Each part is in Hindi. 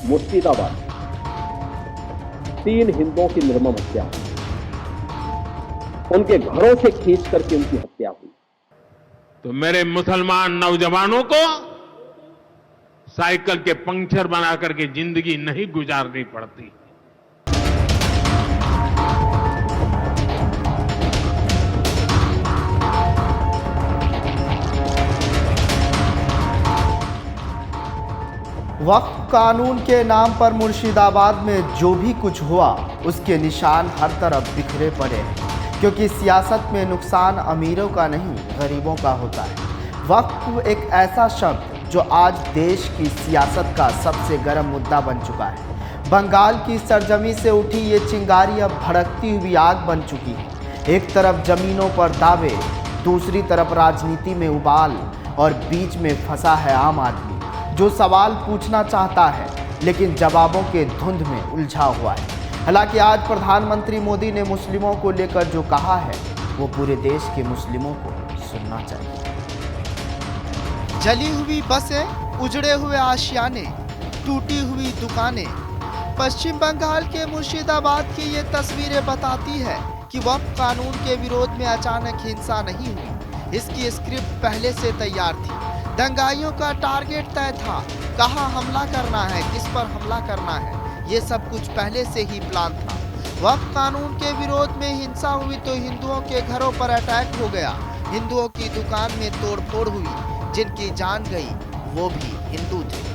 मुर्शिदाबाद 3 हिंदुओं की निर्मम हत्या हुई। उनके घरों से खींच करके उनकी हत्या हुई। तो मेरे मुसलमान नौजवानों को साइकिल के पंक्चर बना करके जिंदगी नहीं गुजारनी पड़ती। वक्फ कानून के नाम पर मुर्शिदाबाद में जो भी कुछ हुआ उसके निशान हर तरफ बिखरे पड़े हैं, क्योंकि सियासत में नुकसान अमीरों का नहीं गरीबों का होता है। वक्फ एक ऐसा शब्द जो आज देश की सियासत का सबसे गर्म मुद्दा बन चुका है। बंगाल की सरजमी से उठी ये चिंगारी अब भड़कती हुई आग बन चुकी है। एक तरफ जमीनों पर दावे, दूसरी तरफ राजनीति में उबाल और बीच में फंसा है आम आदमी जो सवाल पूछना चाहता है लेकिन जवाबों के धुंध में उलझा हुआ है। हालांकि आज प्रधानमंत्री मोदी ने मुस्लिमों को लेकर जो कहा है वो पूरे देश के मुस्लिमों को सुनना चाहिए। जली हुई बसें, उजड़े हुए आशियाने, टूटी हुई दुकानें। पश्चिम बंगाल के मुर्शिदाबाद की ये तस्वीरें बताती है कि वक्फ कानून के विरोध में अचानक हिंसा नहीं हुई। इसकी स्क्रिप्ट पहले से तैयार थी। दंगाइयों का टारगेट तय था, कहाँ हमला करना है, किस पर हमला करना है, ये सब कुछ पहले से ही प्लान था। वक्फ कानून के विरोध में हिंसा हुई तो हिंदुओं के घरों पर अटैक हो गया। हिंदुओं की दुकान में तोड़फोड़ हुई। जिनकी जान गई वो भी हिंदू थे।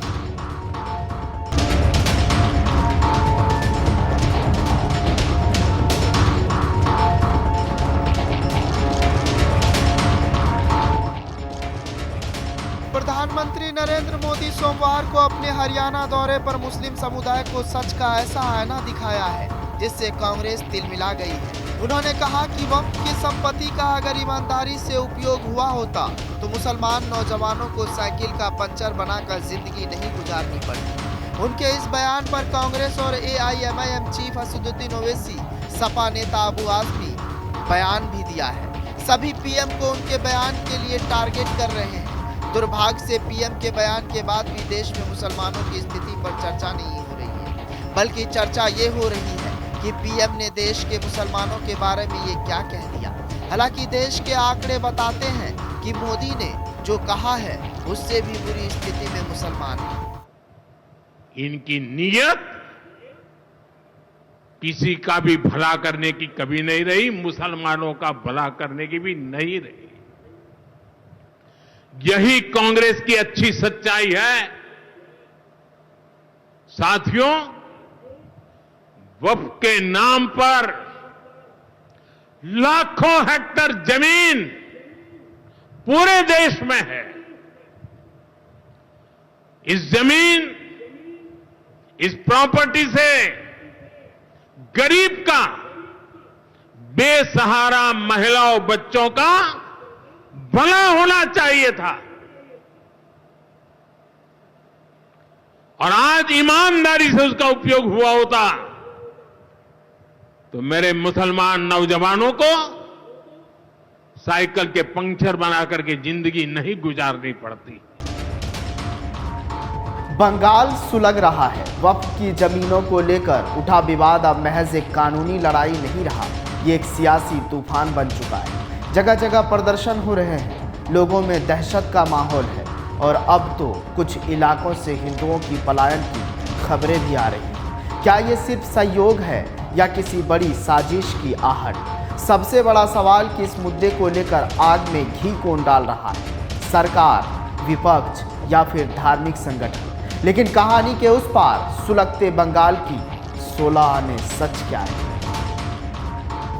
प्रधानमंत्री नरेंद्र मोदी सोमवार को अपने हरियाणा दौरे पर मुस्लिम समुदाय को सच का ऐसा आईना दिखाया है जिससे कांग्रेस तिलमिला गई है। उन्होंने कहा कि वक्फ की संपत्ति का अगर ईमानदारी से उपयोग हुआ होता तो मुसलमान नौजवानों को साइकिल का पंचर बनाकर जिंदगी नहीं गुजारनी पड़ती। उनके इस बयान पर कांग्रेस और AIMIM चीफ असदुद्दीन ओवैसी, सपा नेता अबू आजमी बयान भी दिया है। सभी पीएम को उनके बयान के लिए टारगेट कर रहे हैं। दुर्भाग्य से पीएम के बयान के बाद भी देश में मुसलमानों की स्थिति पर चर्चा नहीं हो रही है, बल्कि चर्चा ये हो रही है कि पीएम ने देश के मुसलमानों के बारे में ये क्या कह दिया। हालांकि देश के आंकड़े बताते हैं कि मोदी ने जो कहा है उससे भी बुरी स्थिति में मुसलमान हैं। इनकी नीयत किसी का भी भला करने की कभी नहीं रही, मुसलमानों का भला करने की भी नहीं रही। यही कांग्रेस की अच्छी सच्चाई है। साथियों, वक्फ के नाम पर लाखों हेक्टर जमीन पूरे देश में है। इस जमीन, इस प्रॉपर्टी से गरीब का, बेसहारा महिलाओं बच्चों का भला होना चाहिए था। और आज ईमानदारी से उसका उपयोग हुआ होता तो मेरे मुसलमान नौजवानों को साइकिल के पंक्चर बना करके जिंदगी नहीं गुजारनी पड़ती। बंगाल सुलग रहा है। वक्फ की जमीनों को लेकर उठा विवाद अब महज एक कानूनी लड़ाई नहीं रहा, ये एक सियासी तूफान बन चुका है। जगह जगह प्रदर्शन हो रहे हैं, लोगों में दहशत का माहौल है और अब तो कुछ इलाकों से हिंदुओं की पलायन की खबरें भी आ रही हैं। क्या ये सिर्फ संयोग है या किसी बड़ी साजिश की आहट? सबसे बड़ा सवाल कि इस मुद्दे को लेकर आग में घी कौन डाल रहा है, सरकार, विपक्ष या फिर धार्मिक संगठन? लेकिन कहानी के उस पार सुलगते बंगाल की 16 आने सच क्या है?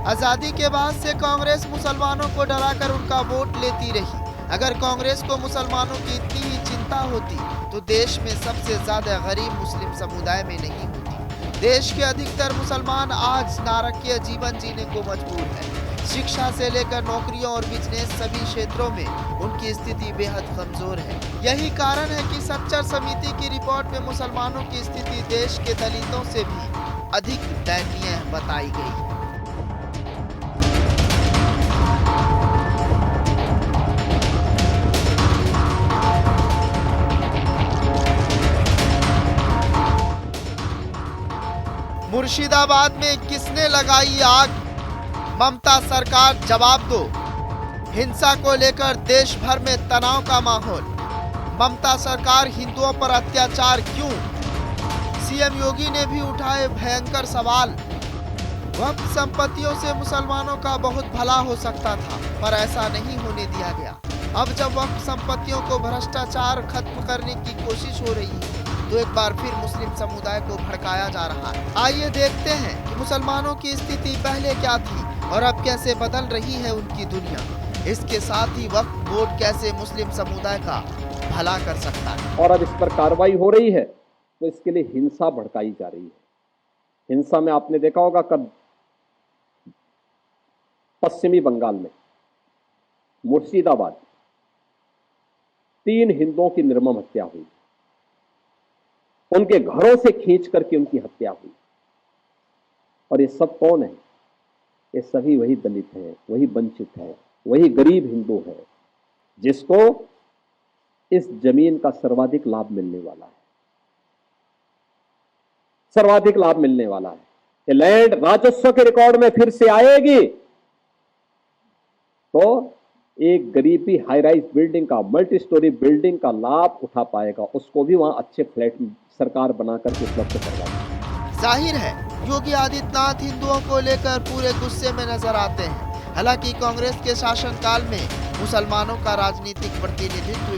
आजादी के बाद से कांग्रेस मुसलमानों को डराकर उनका वोट लेती रही। अगर कांग्रेस को मुसलमानों की इतनी ही चिंता होती तो देश में सबसे ज्यादा गरीब मुस्लिम समुदाय में नहीं होती। देश के अधिकतर मुसलमान आज नारकीय जीवन जीने को मजबूर हैं। शिक्षा से लेकर नौकरियों और बिजनेस सभी क्षेत्रों में उनकी स्थिति बेहद कमजोर है। यही कारण है कि सच्चर समिति की रिपोर्ट में मुसलमानों की स्थिति देश के दलितों से भी अधिक दयनीय बताई गई है। मुर्शिदाबाद में किसने लगाई आग? ममता सरकार जवाब दो। हिंसा को लेकर देश भर में तनाव का माहौल। ममता सरकार हिंदुओं पर अत्याचार क्यों? सीएम योगी ने भी उठाए भयंकर सवाल। वक्फ संपत्तियों से मुसलमानों का बहुत भला हो सकता था, पर ऐसा नहीं होने दिया गया। अब जब वक्फ संपत्तियों को भ्रष्टाचार खत्म करने की कोशिश हो रही है, तो एक बार फिर मुस्लिम समुदाय को भड़काया जा रहा है। आइए देखते हैं कि मुसलमानों की स्थिति पहले क्या थी और अब कैसे बदल रही है उनकी दुनिया। इसके साथ ही वक्फ बोर्ड कैसे मुस्लिम समुदाय का भला कर सकता है। और अब इस पर कार्रवाई हो रही है तो इसके लिए हिंसा भड़काई जा रही है। हिंसा में आपने देखा होगा कब पश्चिमी बंगाल में मुर्शिदाबाद 3 हिंदुओं की निर्मम हत्या हुई। उनके घरों से खींच करके उनकी हत्या हुई। और ये सब कौन है? ये सभी वही दलित हैं, वही वंचित हैं, वही गरीब हिंदू हैं जिसको इस जमीन का सर्वाधिक लाभ मिलने वाला है। सर्वाधिक लाभ मिलने वाला है। ये लैंड राजस्व के रिकॉर्ड में फिर से आएगी तो एक गरीब भी हाई राइज बिल्डिंग का, मल्टी स्टोरी बिल्डिंग का लाभ उठा पाएगा। उसको भी वहां अच्छे फ्लैट सरकार बनाकर के उपलब्ध करवाएगी। जाहिर है योगी आदित्यनाथ हिंदुओं को लेकर पूरे गुस्से में नजर आते हैं। हालांकि कांग्रेस के शासनकाल में मुसलमानों का राजनीतिक प्रतिनिधित्व भी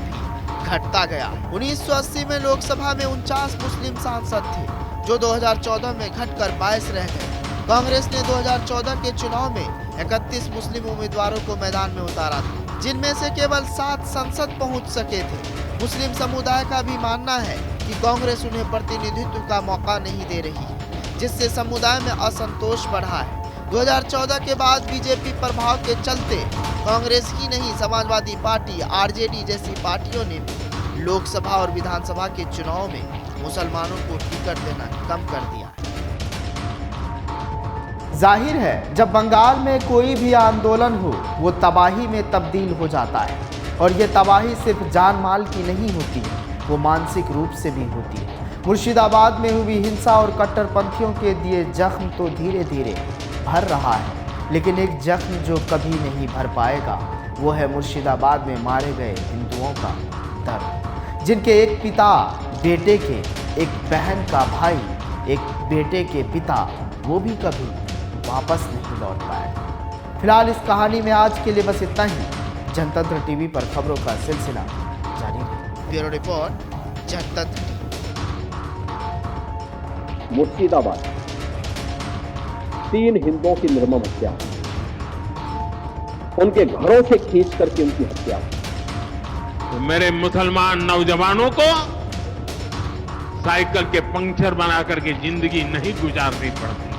घटता गया। 1980 में लोकसभा में 49 मुस्लिम सांसद थे, जो 2014 में घटकर 22 रह गए। कांग्रेस ने 2014 के चुनाव में 31 मुस्लिम उम्मीदवारों को मैदान में उतारा था, जिनमें से केवल 7 संसद पहुंच सके थे। मुस्लिम समुदाय का भी मानना है कि कांग्रेस उन्हें प्रतिनिधित्व का मौका नहीं दे रही है, जिससे समुदाय में असंतोष बढ़ा है। 2014 के बाद बीजेपी प्रभाव के चलते कांग्रेस ही नहीं, समाजवादी पार्टी, आरजेडी जैसी पार्टियों ने भी लोकसभा और विधानसभा के चुनाव में मुसलमानों को टिकट देना कम कर दिया है। जाहिर है जब बंगाल में कोई भी आंदोलन हो वो तबाही में तब्दील हो जाता है, और ये तबाही सिर्फ जान माल की नहीं होती है, वो मानसिक रूप से भी होती है। मुर्शिदाबाद में हुई हिंसा और कट्टरपंथियों के दिए जख्म तो धीरे धीरे भर रहा है, लेकिन एक जख्म जो कभी नहीं भर पाएगा वो है मुर्शिदाबाद में मारे गए हिंदुओं का दर्द, जिनके एक पिता बेटे के, एक बहन का भाई, एक बेटे के पिता, वो भी कभी वापस नहीं लौट पाएगा। फिलहाल इस कहानी में आज के लिए बस इतना ही। जनतंत्र टीवी पर खबरों का सिलसिला जारी रहे। ब्यूरो रिपोर्ट, जनतंत्र टीवी। मुर्शिदाबाद 3 हिंदुओं की निर्मम हत्या, उनके घरों से खींच करके उनकी हत्या। तो मेरे मुसलमान नौजवानों को साइकिल के पंक्चर बना करके जिंदगी नहीं गुजारनी पड़ती।